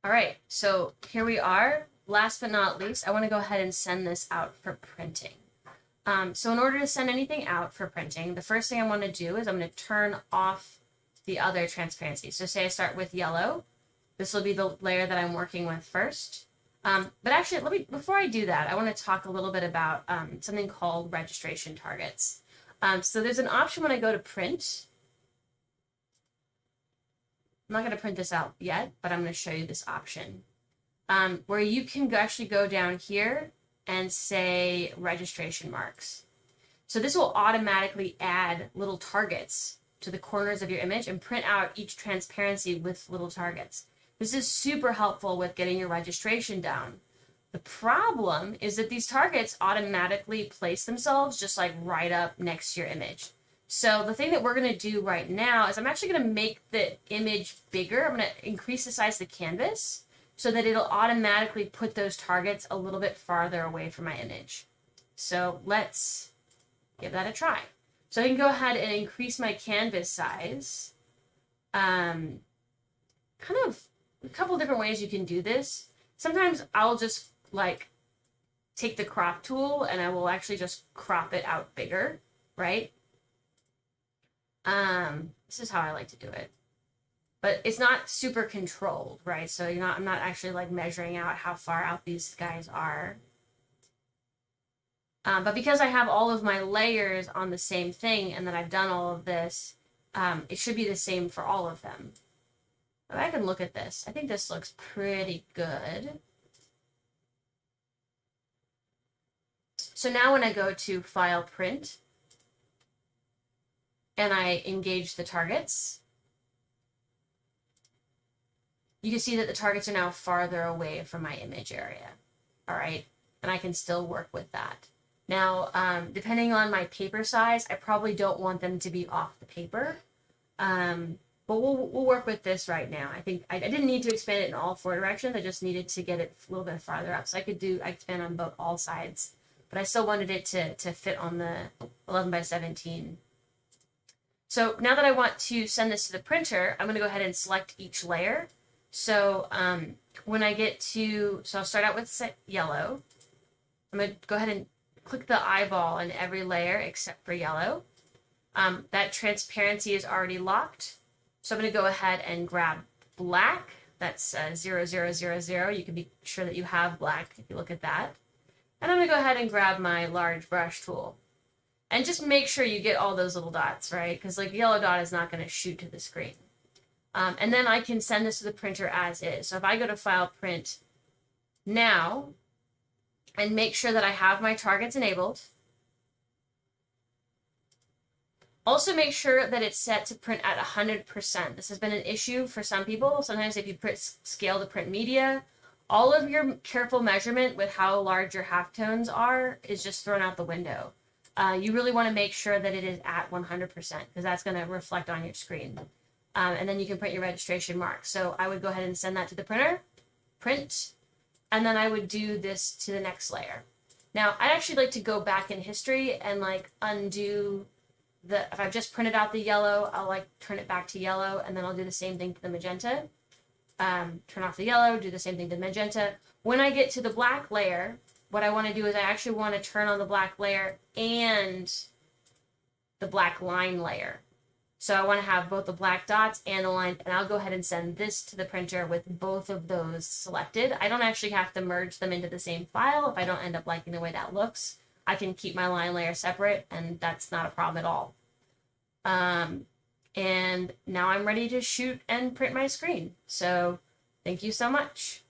All right, so here we are. Last but not least, I want to go ahead and send this out for printing. So in order to send anything out for printing, the first thing I want to do is I'm going to turn off the other transparency. So say I start with yellow. This will be the layer that I'm working with first. But actually, before I do that, I want to talk a little bit about something called registration targets. So there's an option when I go to print. I'm not going to print this out yet, but I'm going to show you this option where you can actually go down here and say registration marks. So this will automatically add little targets to the corners of your image and print out each transparency with little targets. This is super helpful with getting your registration down. The problem is that these targets automatically place themselves just like right up next to your image. So the thing that we're going to do right now is I'm actually going to make the image bigger. I'm going to increase the size of the canvas so that it'll automatically put those targets a little bit farther away from my image. So let's give that a try. So I can go ahead and increase my canvas size. Kind of a couple different ways you can do this. Sometimes I'll just like take the crop tool and I will actually just crop it out bigger, right? This is how I like to do it, but it's not super controlled, right? So I'm not actually like measuring out how far out these guys are. But because I have all of my layers on the same thing and that I've done all of this, it should be the same for all of them. But I can look at this. I think this looks pretty good. So now when I go to File, Print, and I engage the targets, you can see that the targets are now farther away from my image area. All right, and I can still work with that. Now, depending on my paper size, I probably don't want them to be off the paper, but we'll work with this right now. I think I didn't need to expand it in all four directions. I just needed to get it a little bit farther up. So I expand on all sides, but I still wanted it to fit on the 11 by 17. So now that I want to send this to the printer, I'm going to go ahead and select each layer. So when I get to, so I'll start out with yellow. I'm going to go ahead and click the eyeball in every layer except for yellow. That transparency is already locked. So I'm going to go ahead and grab black. That's 0000. You can be sure that you have black if you look at that. And I'm going to go ahead and grab my large brush tool. And just make sure you get all those little dots, right? Because like yellow dot is not going to shoot to the screen. And then I can send this to the printer as is. So if I go to File, Print now, and make sure that I have my targets enabled. Also make sure that it's set to print at 100%. This has been an issue for some people. Sometimes if you scale to print media, all of your careful measurement with how large your halftones are is just thrown out the window. You really want to make sure that it is at 100% because that's going to reflect on your screen. And then you can print your registration mark. So I would go ahead and send that to the printer, print, and then I would do this to the next layer. Now, I'd actually like to go back in history and like undo if I've just printed out the yellow, I'll like turn it back to yellow, and then I'll do the same thing to the magenta. Turn off the yellow, do the same thing to the magenta. When I get to the black layer, what I want to do is I actually want to turn on the black layer and the black line layer. So I want to have both the black dots and the line, and I'll go ahead and send this to the printer with both of those selected. I don't actually have to merge them into the same file if I don't end up liking the way that looks. I can keep my line layer separate, and that's not a problem at all. And now I'm ready to shoot and print my screen. So thank you so much.